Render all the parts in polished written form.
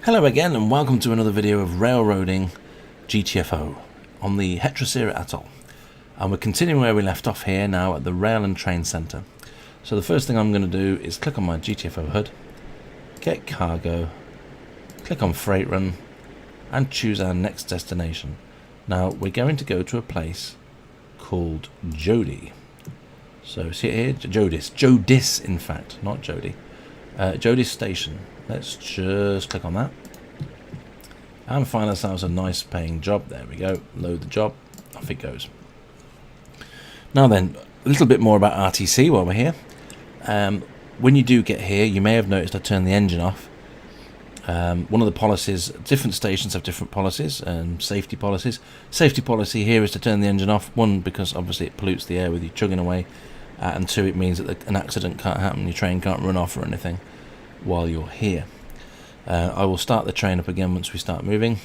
Hello again and welcome to another video of railroading GTFO on the Hetrasira Atoll, and we're continuing where we left off here now at the Rail and Train Centre. So the first thing I'm going to do is click on my GTFO HUD, get cargo, click on freight run and choose our next destination. Now we're going to go to a place called Jody. So see here, Jodis in fact, not Jody. Jodis Station. Let's just click on that and find ourselves a nice paying job. There we go. Load the job. Off it goes. Now then, a little bit more about RTC while we're here. When you do get here, you may have noticed I turned the engine off. One of the policies, different stations have different policies and safety policies. Safety policy here is to turn the engine off. One, because obviously it pollutes the air with you chugging away. And two, it means that an accident can't happen. Your train can't run off or anything while you're here. I will start the train up again once we start moving,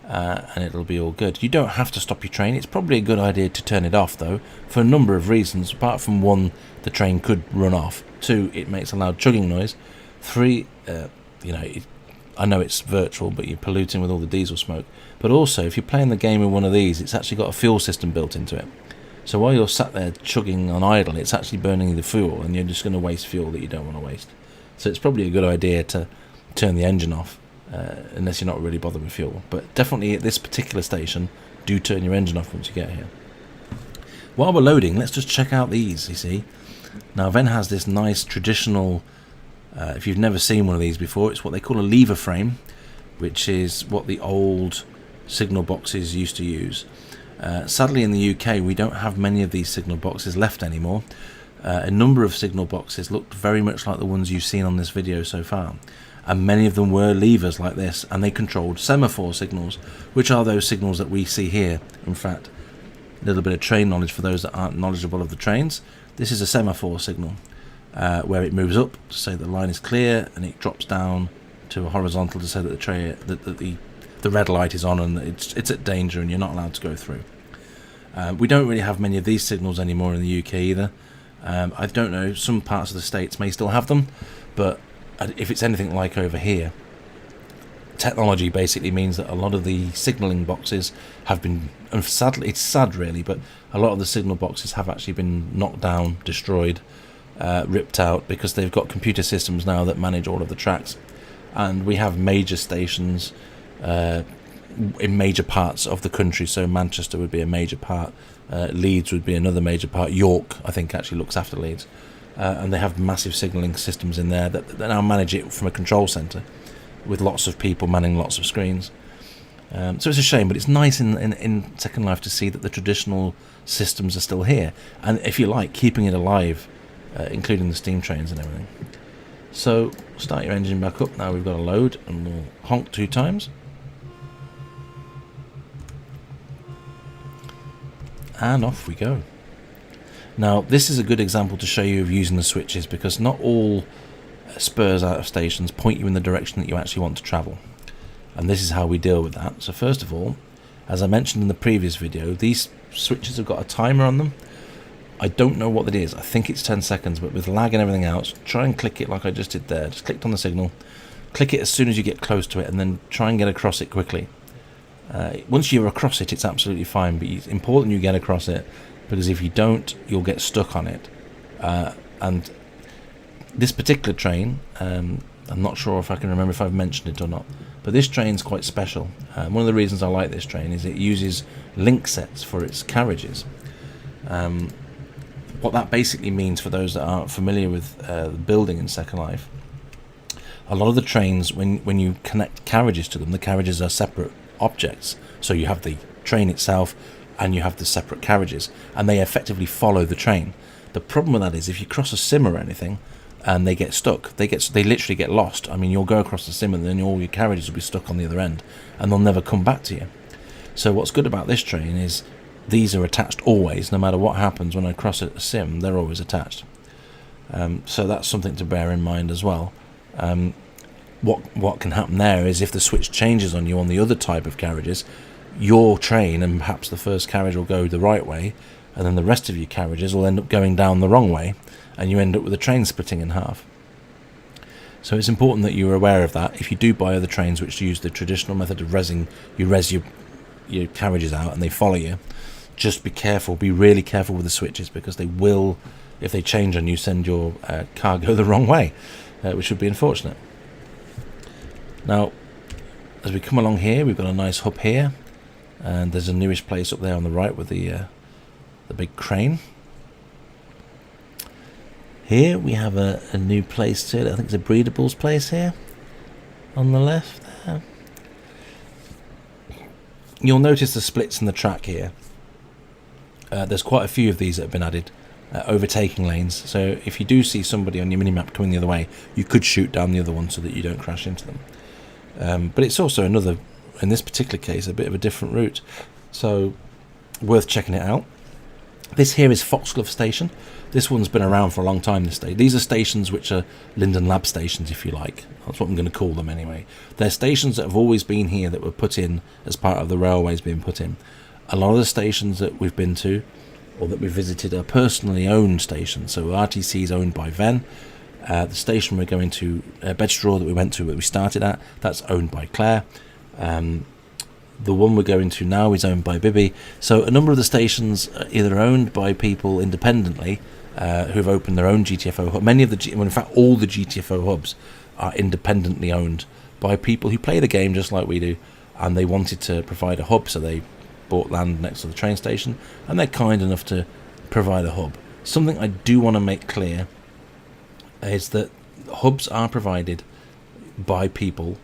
and it'll be all good. You don't have to stop your train. It's probably a good idea to turn it off though, for a number of reasons. Apart from one, the train could run off. Two, it makes a loud chugging noise. Three, I know it's virtual, but you're polluting with all the diesel smoke. But also, if you're playing the game with one of these, it's actually got a fuel system built into it. So while you're sat there chugging on idle, it's actually burning the fuel, and you're just going to waste fuel that you don't want to waste. So it's probably a good idea to turn the engine off, unless you're not really bothered with fuel. But definitely at this particular station, do turn your engine off once you get here. While we're loading, let's just check out these, you see. Now, Ven has this nice traditional, if you've never seen one of these before, it's what they call a lever frame, which is what the old signal boxes used to use. Sadly, in the UK, we don't have many of these signal boxes left anymore. A number of signal boxes looked very much like the ones you've seen on this video so far, and many of them were levers like this, and they controlled semaphore signals, which are those signals that we see here. In fact, a little bit of train knowledge for those that aren't knowledgeable of the trains. This is a semaphore signal, where it moves up to say the line is clear, and it drops down to a horizontal to say that the red light is on and it's at danger and you're not allowed to go through. We don't really have many of these signals anymore in the UK either. I don't know, some parts of the States may still have them, but if it's anything like over here, technology basically means that a lot of the signalling boxes have been, and sadly, it's sad really, but a lot of the signal boxes have actually been knocked down, destroyed, ripped out, because they've got computer systems now that manage all of the tracks. And we have major stations in major parts of the country, so Manchester would be a major part, Leeds would be another major part, York I think actually looks after Leeds, and they have massive signalling systems in there that now manage it from a control centre with lots of people manning lots of screens. So it's a shame, but it's nice in Second Life to see that the traditional systems are still here, and if you like, keeping it alive, including the steam trains and everything. So start your engine back up. Now we've got a load, and we'll honk 2 times. And off we go. Now this is a good example to show you of using the switches, because not all spurs out of stations point you in the direction that you actually want to travel, and this is how we deal with that. So first of all, as I mentioned in the previous video, these switches have got a timer on them. I don't know what it is, I think it's 10 seconds, but with lag and everything else, try and click it like I just did there. Just clicked on the signal, click it as soon as you get close to it, and then try and get across it quickly. Once you're across it, it's absolutely fine, but it's important you get across it, because if you don't, you'll get stuck on it. And this particular train, I'm not sure if I can remember if I've mentioned it or not, but this train's quite special. One of the reasons I like this train is it uses link sets for its carriages. What that basically means, for those that aren't familiar with the building in Second Life, a lot of the trains, when you connect carriages to them, the carriages are separate objects. So you have the train itself and you have the separate carriages, and they effectively follow the train. The problem with that is if you cross a sim or anything and they get stuck, they literally get lost. I mean, you'll go across the sim and then all your carriages will be stuck on the other end and they'll never come back to you. So what's good about this train is these are attached always. No matter what happens when I cross a sim, they're always attached. So that's something to bear in mind as well. What can happen there is if the switch changes on you on the other type of carriages, your train and perhaps the first carriage will go the right way, and then the rest of your carriages will end up going down the wrong way, and you end up with the train splitting in half. So it's important that you're aware of that. If you do buy other trains which use the traditional method of resing, you res your carriages out and they follow you, just be careful, be really careful with the switches, because they will, if they change on you, send your cargo the wrong way, which would be unfortunate. Now, as we come along here, we've got a nice hub here, and there's a newish place up there on the right with the big crane. Here we have a new place to it. I think it's a breedable's place here on the left there. You'll notice the splits in the track here. There's quite a few of these that have been added, overtaking lanes. So if you do see somebody on your minimap coming the other way, you could shoot down the other one so that you don't crash into them. But it's also another, in this particular case, a bit of a different route. So worth checking it out. This here is Foxglove Station. This one's been around for a long time, this day. These are stations which are Linden Lab stations, if you like. That's what I'm going to call them anyway. They're stations that have always been here, that were put in as part of the railways being put in. A lot of the stations that we've been to, or that we've visited, are personally owned stations. So RTC is owned by Venn. The station we're going to, Bedstraw, that we went to, that we started at, that's owned by Claire. The one we're going to now is owned by Bibby. So a number of the stations are either owned by people independently, who've opened their own GTFO hub. Many of the, well, in fact, all the GTFO hubs are independently owned by people who play the game just like we do, and they wanted to provide a hub, so they bought land next to the train station, and they're kind enough to provide a hub. Something I do want to make clear is that hubs are provided by people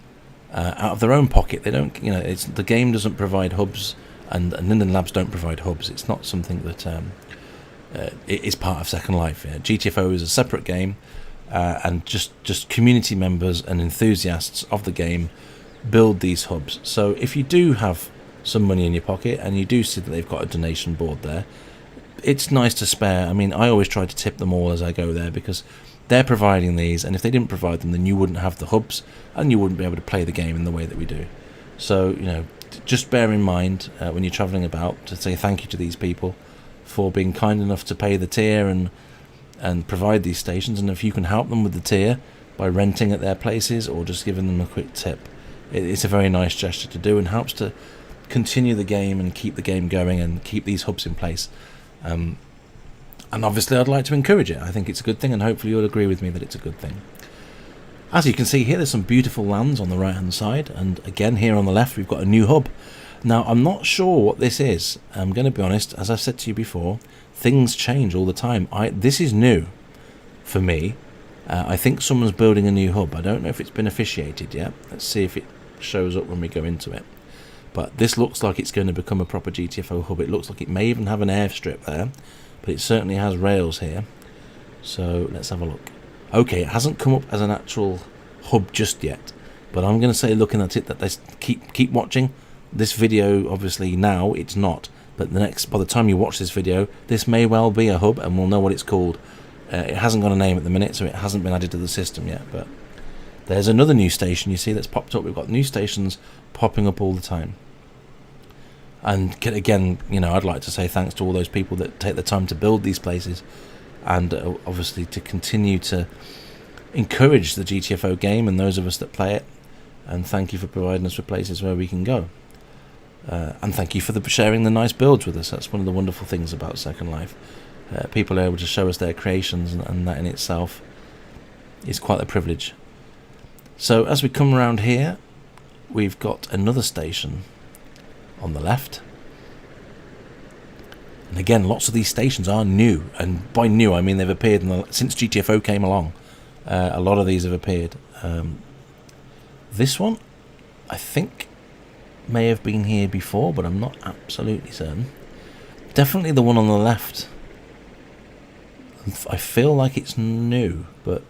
out of their own pocket. They don't, it's, the game doesn't provide hubs, and Linden Labs don't provide hubs. It's not something that it is part of Second Life. GTFO is a separate game, and just community members and enthusiasts of the game build these hubs. So if you do have some money in your pocket and you do see that they've got a donation board there, it's nice to spare. I mean, I always try to tip them all as I go there, because they're providing these, and if they didn't provide them, then you wouldn't have the hubs and you wouldn't be able to play the game in the way that we do. So, just bear in mind when you're travelling about, to say thank you to these people for being kind enough to pay the tier and provide these stations. And if you can help them with the tier by renting at their places or just giving them a quick tip, it's a very nice gesture to do, and helps to continue the game and keep the game going and keep these hubs in place. And obviously I'd like to encourage it. I think it's a good thing, and hopefully you'll agree with me that it's a good thing. As you can see here, there's some beautiful lands on the right hand side, and again here on the left we've got a new hub. Now, I'm not sure what this is. I'm going to be honest, as I've said to you before, things change all the time. This is new for me. I think someone's building a new hub. I don't know if it's been officiated yet. Let's see if it shows up when we go into it. But this looks like it's going to become a proper GTFO hub. It looks like it may even have an airstrip there, but it certainly has rails here. So let's have a look. Okay, it hasn't come up as an actual hub just yet, but I'm going to say, looking at it, that they keep watching this video. Obviously now it's not, but by the time you watch this video, this may well be a hub, and we'll know what it's called. It hasn't got a name at the minute, so it hasn't been added to the system yet, but there's another new station you see that's popped up. We've got new stations popping up all the time. And again, I'd like to say thanks to all those people that take the time to build these places, and obviously to continue to encourage the GTFO game and those of us that play it. And thank you for providing us with places where we can go. And thank you for sharing the nice builds with us. That's one of the wonderful things about Second Life. People are able to show us their creations, and that in itself is quite a privilege. So as we come around here, we've got another station on the left, and again, lots of these stations are new, and by new I mean they've appeared since GTFO came along. A lot of these have appeared. This one I think may have been here before, but I'm not absolutely certain. Definitely the one on the left, I feel like it's new, but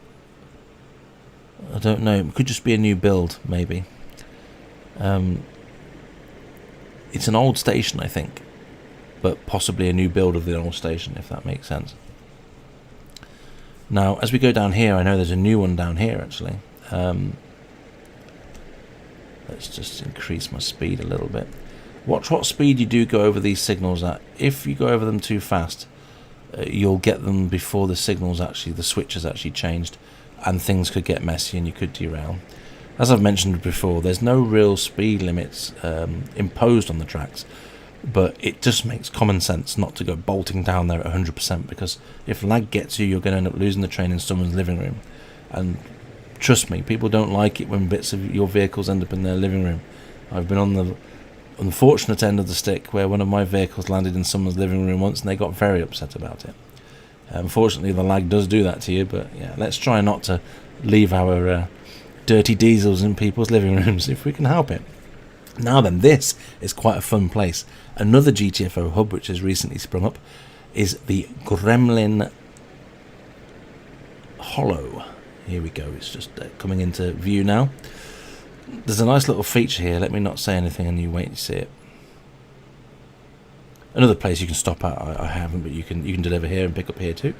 I don't know. It could just be a new build, maybe. It's an old station, I think, but possibly a new build of the old station, if that makes sense. Now, as we go down here, I know there's a new one down here, actually. Let's just increase my speed a little bit. Watch what speed you do go over these signals at. If you go over them too fast, you'll get them before the switch has actually changed, and things could get messy and you could derail. As I've mentioned before, there's no real speed limits imposed on the tracks, but it just makes common sense not to go bolting down there at 100%, because if lag gets you, you're going to end up losing the train in someone's living room. And trust me, people don't like it when bits of your vehicles end up in their living room. I've been on the unfortunate end of the stick where one of my vehicles landed in someone's living room once and they got very upset about it. Unfortunately, the lag does do that to you, but yeah, let's try not to leave our dirty diesels in people's living rooms if we can help it. Now then, this is quite a fun place. Another GTFO hub which has recently sprung up is the Gremlin Hollow. Here we go, it's just coming into view now. There's a nice little feature here. Let me not say anything and you wait to see it. Another place you can stop at, I haven't, but you can deliver here and pick up here too.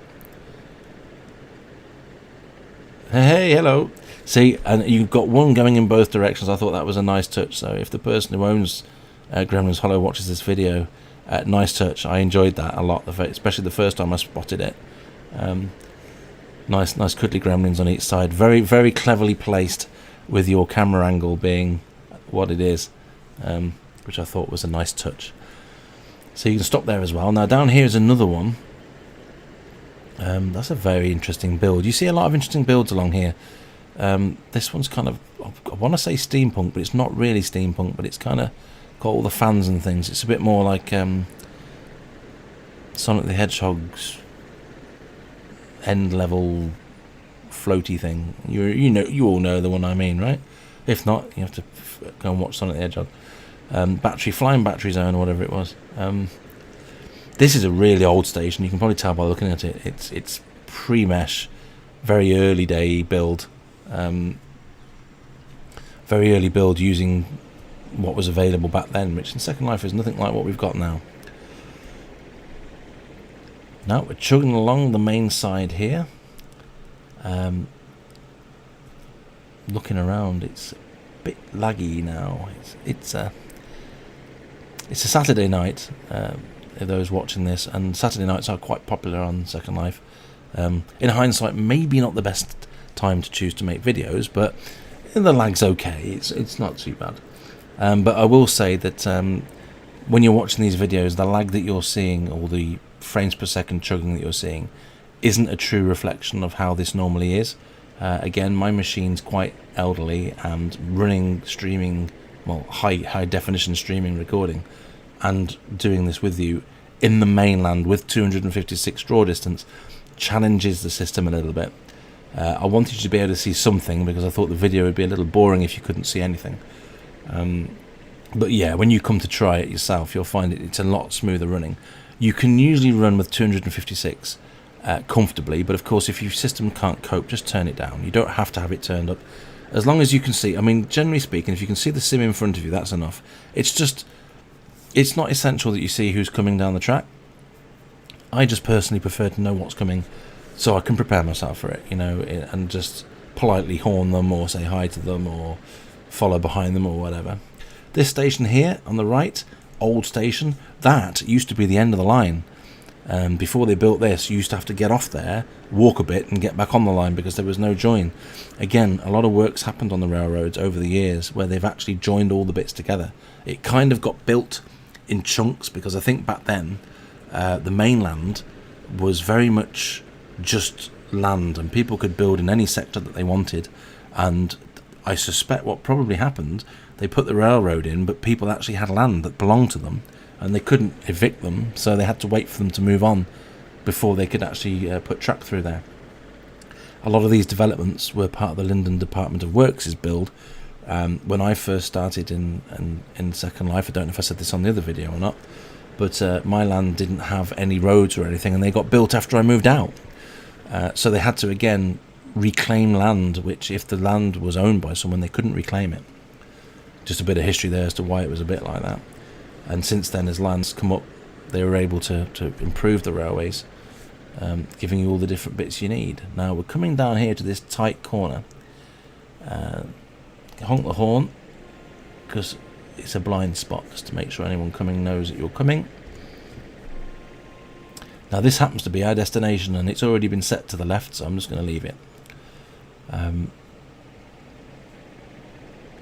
Hey, hello. See, and you've got one going in both directions. I thought that was a nice touch. So if the person who owns Gremlin's Hollow watches this video, nice touch. I enjoyed that a lot, especially the first time I spotted it. Nice cuddly gremlins on each side. Very, very cleverly placed with your camera angle being what it is, which I thought was a nice touch. So you can stop there as well. Now down here is another one. That's a very interesting build. You see a lot of interesting builds along here. This one's kind of, I want to say steampunk, but it's not really steampunk, but it's kind of got all the fans and things. It's a bit more like Sonic the Hedgehog's end level floaty thing. You all know the one I mean, right? If not, you have to go and watch Sonic the Hedgehog. Flying battery zone or whatever it was. This is a really old station. You can probably tell by looking at it. It's pre-mesh, very early day build. Very early build using what was available back then, which in Second Life is nothing like what we've got now. Now we're chugging along the main side here. Looking around, it's a bit laggy now. It's a Saturday night. Those watching this, and Saturday nights are quite popular on Second Life. In hindsight, maybe not the best time to choose to make videos, but the lag's okay. It's not too bad. But I will say that when you're watching these videos, the lag that you're seeing, or the frames per second chugging that you're seeing, isn't a true reflection of how this normally is. Again, my machine's quite elderly and running streaming, well, high definition streaming recording, and doing this with you in the mainland with 256 draw distance challenges the system a little bit. I wanted you to be able to see something, because I thought the video would be a little boring if you couldn't see anything. But yeah, when you come to try it yourself, you'll find it's a lot smoother running. You can usually run with 256 comfortably, but of course if your system can't cope, just turn it down. You don't have to have it turned up. As long as you can see, I mean, generally speaking, if you can see the sim in front of you, that's enough. It's not essential that you see who's coming down the track. I just personally prefer to know what's coming, so I can prepare myself for it, and just politely horn them or say hi to them or follow behind them or whatever. This station here on the right, old station, that used to be the end of the line. Before they built this, you used to have to get off there, walk a bit and get back on the line because there was no join. Again, a lot of work's happened on the railroads over the years where they've actually joined all the bits together. It kind of got built in chunks, because I think back then the mainland was very much just land and people could build in any sector that they wanted, and I suspect what probably happened, they put the railroad in, but people actually had land that belonged to them and they couldn't evict them, so they had to wait for them to move on before they could actually put track through there. A lot of these developments were part of the Linden Department of Works' build. When I first started in Second Life, I don't know if I said this on the other video or not, but my land didn't have any roads or anything, and they got built after I moved out. So they had to again reclaim land, which if the land was owned by someone, they couldn't reclaim it. Just a bit of history there as to why it was a bit like that. And since then, as land's come up, they were able to improve the railways, giving you all the different bits you need. Now we're coming down here to this tight corner. Honk the horn, because it's a blind spot, just to make sure anyone coming knows that you're coming. Now this happens to be our destination, and it's already been set to the left, so I'm just going to leave it.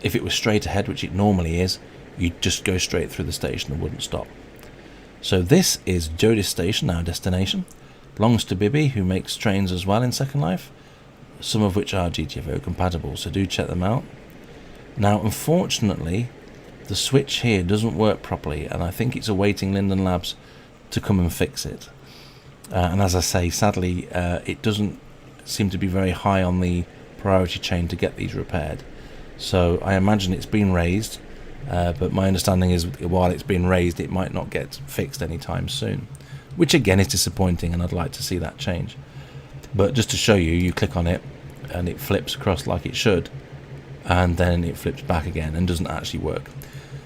If it was straight ahead, which it normally is, you'd just go straight through the station and wouldn't stop. So this is Jodis Station, our destination. Belongs to Bibby, who makes trains as well in Second Life, some of which are GTFO compatible, so do check them out. Now, unfortunately, the switch here doesn't work properly, and I think it's awaiting Linden Labs to come and fix it. And as I say, sadly, it doesn't seem to be very high on the priority chain to get these repaired. So I imagine it's been raised, but my understanding is while it's been raised, it might not get fixed anytime soon, which again is disappointing, and I'd like to see that change. But just to show you, you click on it and it flips across like it should, and then it flips back again and doesn't actually work.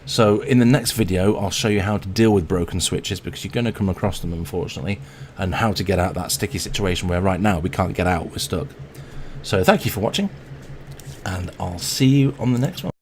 So in the next video, I'll show you how to deal with broken switches, because you're going to come across them, unfortunately, and how to get out of that sticky situation where right now we can't get out, we're stuck. So thank you for watching, and I'll see you on the next one.